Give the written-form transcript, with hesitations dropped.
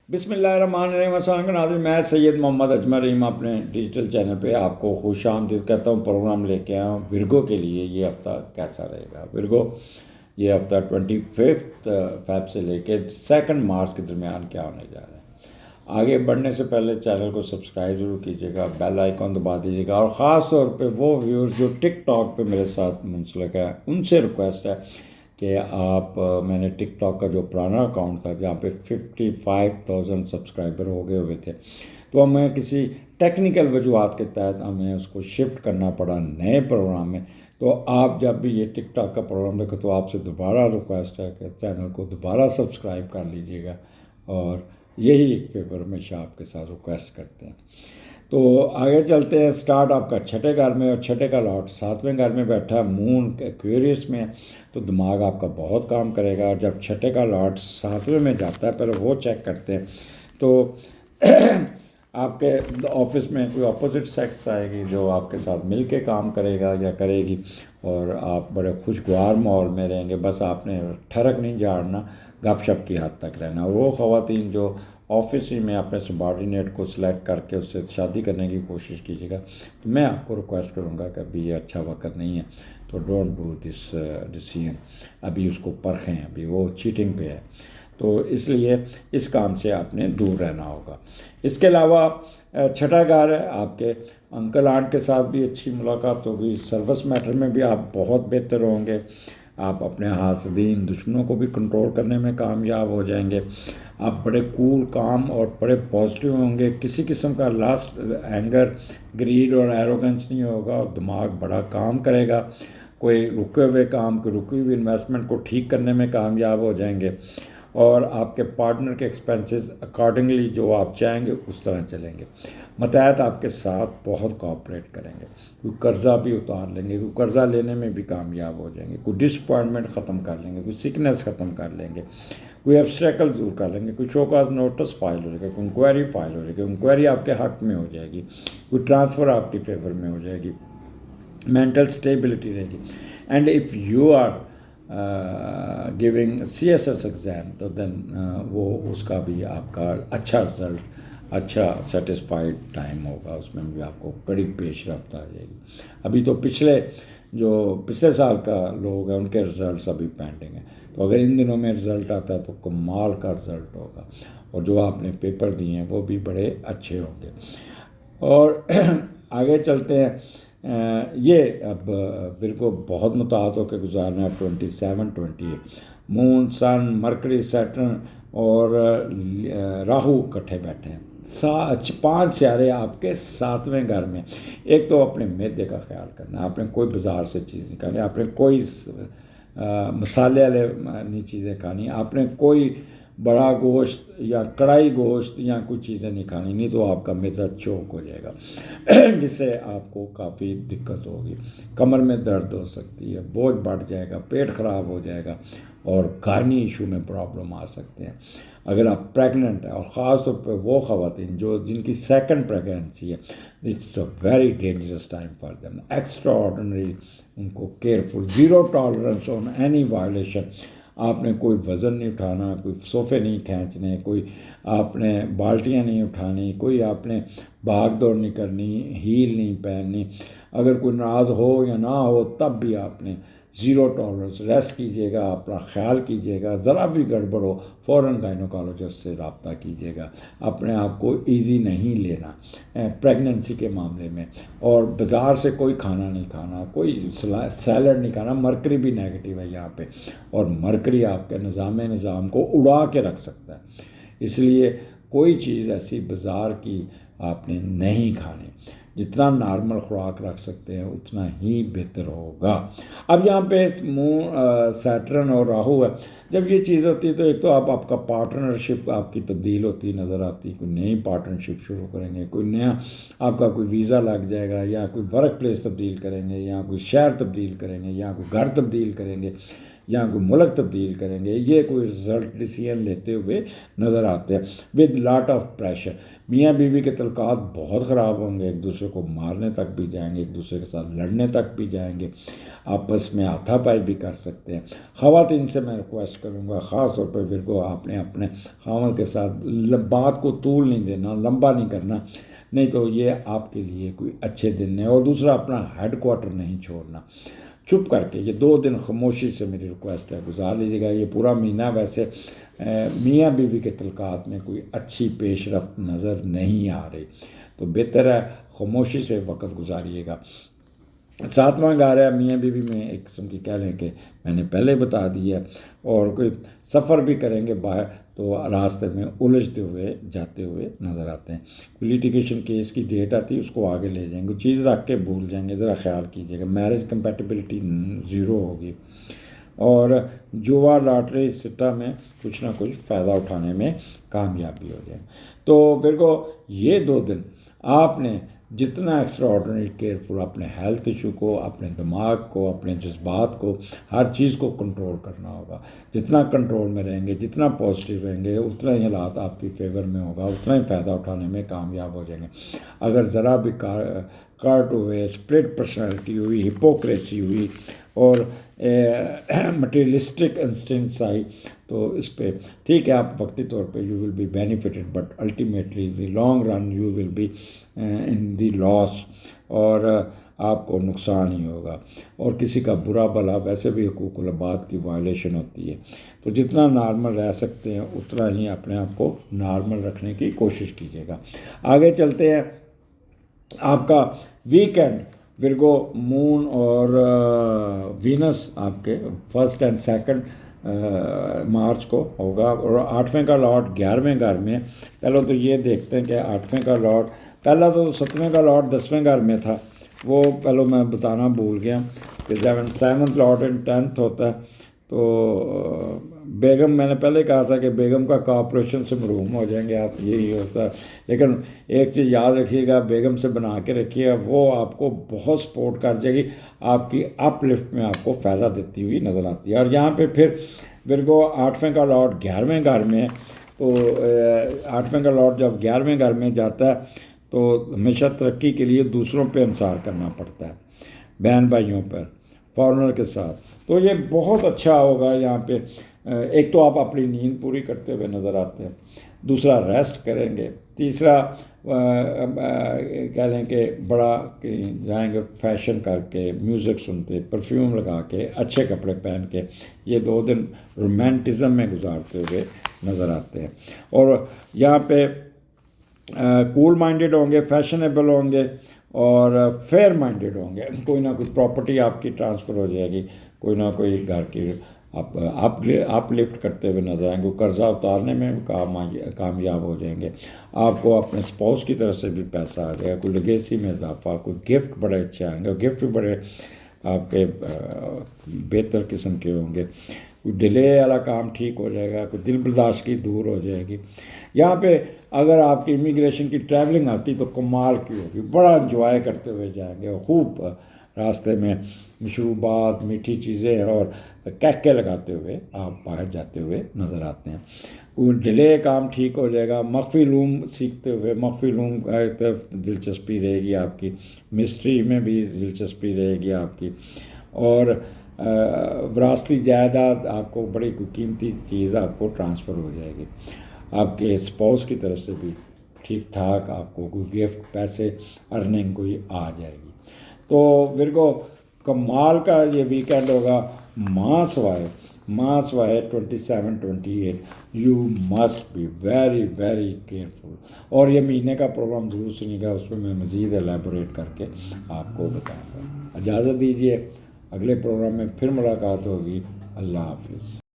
बिस्मिल्लाहिर्रहमानिर्रहीम। अस्सलाम नाज़रीन, मैं सैयद मोहम्मद अजमल रहीम अपने डिजिटल चैनल पे आपको खुश आमदीद कहता हूँ। प्रोग्राम लेके आया हूँ विरगो के लिए। ये हफ़्ता कैसा रहेगा विरगो, ये हफ़्ता 25 फ़ेब से लेके 2 मार्च के दरमियान क्या होने जा रहा है। आगे बढ़ने से पहले चैनल को सब्सक्राइब ज़रूर कीजिएगा, बेल आइकॉन दबा दीजिएगा। और ख़ास तौर पे वो व्यूअर्स जो टिकटॉक पे मेरे साथ मुंसलिक है, उनसे रिक्वेस्ट है कि आप मैंने टिकटॉक का जो पुराना अकाउंट था जहाँ पे 55,000 सब्सक्राइबर हो गए हुए थे, तो हमें किसी टेक्निकल वजूहत के तहत हमें उसको शिफ्ट करना पड़ा नए प्रोग्राम में। तो आप जब भी ये टिकटॉक का प्रोग्राम देखो तो आपसे दोबारा रिक्वेस्ट है कि चैनल को दोबारा सब्सक्राइब कर लीजिएगा। और यही एक फेवर हमेशा आपके साथ रिक्वेस्ट करते हैं। तो आगे चलते हैं। स्टार्ट आपका छठे घर में और छठे का लॉर्ड 7वें घर में बैठा है, मून एक्वेरियस में है, तो दिमाग आपका बहुत काम करेगा। और जब छठे का लॉर्ड 7वें में जाता है, पहले वो चेक करते हैं तो आपके ऑफिस में कोई अपोजिट सेक्स आएगी जो आपके साथ मिल के काम करेगा या करेगी, और आप बड़े खुशगवार माहौल में रहेंगे। बस आपने ठरक नहीं झाड़ना, गपशप की हद तक रहना। वो ख़वातीन जो ऑफिस ही में अपने सबॉर्डिनेट को सिलेक्ट करके उससे शादी करने की कोशिश कीजिएगा, तो मैं आपको रिक्वेस्ट करूँगा कि अभी ये अच्छा वक्त नहीं है, तो डोंट डू दिस डिसीजन। अभी उसको परखें, अभी वो चीटिंग पे है, तो इसलिए इस काम से आपने दूर रहना होगा। इसके अलावा छठा घर है, आपके अंकल आंट के साथ भी अच्छी मुलाकात होगी। सर्विस मैटर में भी आप बहुत बेहतर होंगे। आप अपने हासदीन दुश्मनों को भी कंट्रोल करने में कामयाब हो जाएंगे। आप बड़े कूल, काम और बड़े पॉजिटिव होंगे। किसी किस्म का लास्ट एंगर, ग्रीड और एरोगेंस नहीं होगा, और दिमाग बड़ा काम करेगा। कोई रुके हुए काम, कोई रुकी हुई इन्वेस्टमेंट को ठीक करने में कामयाब हो जाएंगे। और आपके पार्टनर के एक्सपेंसेस अकॉर्डिंगली जो आप चाहेंगे उस तरह चलेंगे। मतहत आपके साथ बहुत कोऑपरेट करेंगे। कोई कर्ज़ा भी उतार लेंगे, कोई कर्ज़ा लेने में भी कामयाब हो जाएंगे। कोई डिसअपॉइंटमेंट ख़त्म कर लेंगे, कोई सिकनेस ख़त्म कर लेंगे, कोई ऑब्स्टेकल दूर कर लेंगे, कोई शोकाज नोटिस फाइल हो जाएगा, कोई इंक्वायरी फाइल हो जाएगी, इंक्वायरी आपके हक़ में हो जाएगी, कोई ट्रांसफ़र आपकी फेवर में हो जाएगी, मेंटल स्टेबिलिटी रहेगी। And if you are giving CSS exam, तो देन वो उसका भी आपका अच्छा रिज़ल्ट, अच्छा सेटिस्फाइड टाइम होगा, उसमें भी आपको बड़ी पेशरफ्त आ जाएगी। अभी तो पिछले साल का लोग हैं उनके रिज़ल्ट अभी पेंडिंग हैं, तो अगर इन दिनों में रिज़ल्ट आता है तो कमाल का रिज़ल्ट होगा, और जो आपने पेपर दिए हैं वो भी बड़े अच्छे होंगे। और आगे चलते हैं। ये अब विरगो बहुत मुताहत होकर गुजारना है 27-28। मून, सन, मरकरी, सैटर्न और राहु इकट्ठे बैठे हैं। 5 सियारे आपके 7वें घर में। एक तो अपने मैदे का ख्याल करना, आपने कोई बाज़ार से चीज़ नहीं खानी, आपने कोई मसाले वाले नहीं चीज़ें खानी, आपने कोई बड़ा गोश्त या कढ़ाई गोश्त या कुछ चीज़ें नहीं खानी, नहीं तो आपका मैदा चौक हो जाएगा जिससे आपको काफ़ी दिक्कत होगी। कमर में दर्द हो सकती है, बोझ बढ़ जाएगा, पेट ख़राब हो जाएगा, और गायनी इशू में प्रॉब्लम आ सकते हैं अगर आप प्रेग्नेंट हैं। और ख़ास तौर पर वो ख़वातीन जिनकी सेकंड प्रेगनेंसी है, it's a very dangerous time for them. Extraordinary उनको careful, zero tolerance on any violation. आपने कोई वज़न नहीं उठाना, कोई सोफ़े नहीं खींचने, कोई आपने बाल्टियाँ नहीं उठानी, कोई आपने भाग दौड़ नहीं करनी, हील नहीं पहननी। अगर कोई नाराज़ हो या ना हो तब भी आपने ज़ीरो टॉलरेंस, रेस्ट कीजिएगा, अपना ख्याल कीजिएगा। ज़रा भी गड़बड़ हो फ़ौरन गायनोकोलॉजिस्ट से रब्ता कीजिएगा। अपने आप को इजी नहीं लेना प्रेगनेंसी के मामले में। और बाज़ार से कोई खाना नहीं खाना, कोई सैलड नहीं खाना। मरकरी भी नेगेटिव है यहाँ पे, और मरकरी आपके निज़ाम को उड़ा के रख सकता है, इसलिए कोई चीज़ ऐसी बाज़ार की आपने नहीं खानी। जितना नॉर्मल खुराक रख सकते हैं उतना ही बेहतर होगा। अब यहाँ पे सैटर्न और राहु है। जब ये चीज़ होती है तो एक तो आपका पार्टनरशिप आपकी तब्दील होती नज़र आती, कोई नई पार्टनरशिप शुरू करेंगे, कोई नया आपका कोई वीज़ा लग जाएगा, या कोई वर्क प्लेस तब्दील करेंगे, या कोई शहर तब्दील करेंगे, या कोई घर तब्दील करेंगे, या कोई मुल्क तब्दील करेंगे, ये कोई रिजल्ट डिसीजन लेते हुए नज़र आते हैं विद लॉट ऑफ प्रेशर। मियाँ बीवी के तल्कात बहुत ख़राब होंगे, एक दूसरे को मारने तक भी जाएंगे, एक दूसरे के साथ लड़ने तक भी जाएंगे, आपस में हाथापाई भी कर सकते हैं। ख़वातीन से मैं रिक्वेस्ट करूँगा ख़ास तौर पर फिर को आपने अपने खामद के साथ बात को तूल नहीं देना, लंबा नहीं करना, नहीं तो ये आपके लिए कोई अच्छे दिन नहीं। और दूसरा, अपना हेड क्वार्टर नहीं छोड़ना, चुप करके ये 2 दिन खामोशी से मेरी रिक्वेस्ट है गुजार लीजिएगा। ये पूरा महीना वैसे मियाँ बीवी के तल्कात में कोई अच्छी पेशरफ्त नज़र नहीं आ रही, तो बेहतर है खामोशी से वक्त गुजारिएगा। 7वां घर है मियाँ बीवी में, एक किस्म की कह लें कि मैंने पहले बता दी है। और कोई सफ़र भी करेंगे बाहर तो रास्ते में उलझते हुए जाते हुए नज़र आते हैं। कोई लिटिगेशन केस की डेट आती है उसको आगे ले जाएंगे, चीज़ रख के भूल जाएंगे, ज़रा ख्याल कीजिएगा। मैरिज कंपेटिबिलिटी 0 होगी। और जुआ लॉटरी सिट्टा में कुछ ना कुछ फ़ायदा उठाने में कामयाबी हो जाए। तो फिर को ये 2 दिन आपने जितना एक्स्ट्रा ऑर्डिनरी केयरफुल अपने हेल्थ इशू को, अपने दिमाग को, अपने जज्बात को, हर चीज़ को कंट्रोल करना होगा। जितना कंट्रोल में रहेंगे, जितना पॉजिटिव रहेंगे, उतना ही हालात आपकी फेवर में होगा, उतना ही फ़ायदा उठाने में कामयाब हो जाएंगे। अगर ज़रा भी कार्ट हुए, स्प्लिट पर्सनैलिटी हुई, हिपोक्रेसी हुई और मटेरियलिस्टिक इंस्टिंक्ट्स आई तो इस पे ठीक है, आप वक्ती तौर पे you will be benefited, but ultimately the long run you will be in the loss, और आपको नुकसान ही होगा। और किसी का बुरा भला वैसे भी हुकूकुल अबाद की वायलेशन होती है, तो जितना नॉर्मल रह सकते हैं उतना ही अपने आप को नॉर्मल रखने की कोशिश कीजिएगा। आगे चलते हैं। आपका वीकेंड विर्गो मून और वीनस आपके 1 और 2 मार्च को होगा। और 8वें का लॉर्ड 11वें घर में। पहले तो ये देखते हैं कि 8वें का लॉर्ड, पहला तो 7वें का लॉर्ड 10वें घर में था, वो पहले मैं बताना भूल गया कि 7th लॉर्ड इन 10th होता है। तो बेगम, मैंने पहले कहा था कि बेगम का कॉपरेशन से महरूम हो जाएंगे आप, यही होता है। लेकिन एक चीज़ याद रखिएगा, बेगम से बना के रखिएगा, वो आपको बहुत सपोर्ट कर जाएगी, आपकी अपलिफ्ट में आपको फ़ायदा देती हुई नज़र आती है। और यहाँ पे फिर विर्गो 8वें का लॉर्ड 11वें घर में, तो 8वें का लॉर्ड जब 11वें घर में जाता है तो हमेशा तरक्की के लिए दूसरों पे इंसार करना पड़ता है, बहन भाइयों पर, फॉरेनर के साथ। तो ये बहुत अच्छा होगा यहाँ पे। एक तो आप अपनी नींद पूरी करते हुए नज़र आते हैं, दूसरा रेस्ट करेंगे, तीसरा कह लें कि बड़ा जाएंगे फैशन करके, म्यूज़िक सुनते, परफ्यूम लगा के, अच्छे कपड़े पहन के, ये 2 दिन रोमांटिज़म में गुजारते हुए नज़र आते हैं। और यहाँ पे कूल माइंडेड होंगे, फैशनेबल होंगे और फेयर माइंडेड होंगे। कोई ना कोई प्रॉपर्टी आपकी ट्रांसफ़र हो जाएगी, कोई ना कोई घर की आप लिफ्ट करते हुए नजर आएंगे, कर्जा उतारने में कामयाब हो जाएंगे। आपको अपने स्पाउस की तरफ से भी पैसा आ जाएगा, कोई लेगेसी में इजाफा, कोई गिफ्ट बड़े अच्छे आएंगे, और गिफ्ट भी बड़े आपके बेहतर किस्म के होंगे। कोई डिले वाला काम ठीक हो जाएगा, कोई दिल बर्दाश्त की दूर हो जाएगी। यहाँ पे अगर आपकी इमिग्रेशन की ट्रैवलिंग आती तो कमाल की होगी, बड़ा इंजॉय करते हुए जाएंगे, और खूब रास्ते में मशरूबात, मीठी चीज़ें और कैके लगाते हुए आप बाहर जाते हुए नज़र आते हैं। कोई डिले काम ठीक हो जाएगा। मख्फी लूम सीखते हुए, मख्फी लूम एक तरफ दिलचस्पी रहेगी आपकी, मिस्ट्री में भी दिलचस्पी रहेगी आपकी, और विरासती जायदाद आपको बड़ी कीमती चीज़ आपको ट्रांसफ़र हो जाएगी। आपके स्पाउस की तरफ से भी ठीक ठाक आपको कोई गिफ्ट, पैसे, अर्निंग कोई आ जाएगी। तो विर्गो कमाल का ये वीकेंड होगा। माँ सवाए 27-28 you must be very very careful. और ये महीने का प्रोग्राम ज़रूर सुनिएगा, उसमें मैं मज़ीद एलेबोरेट करके आपको बताऊँगा। इजाज़त दीजिए, अगले प्रोग्राम में फिर मुलाकात होगी। अल्लाह हाफिज़।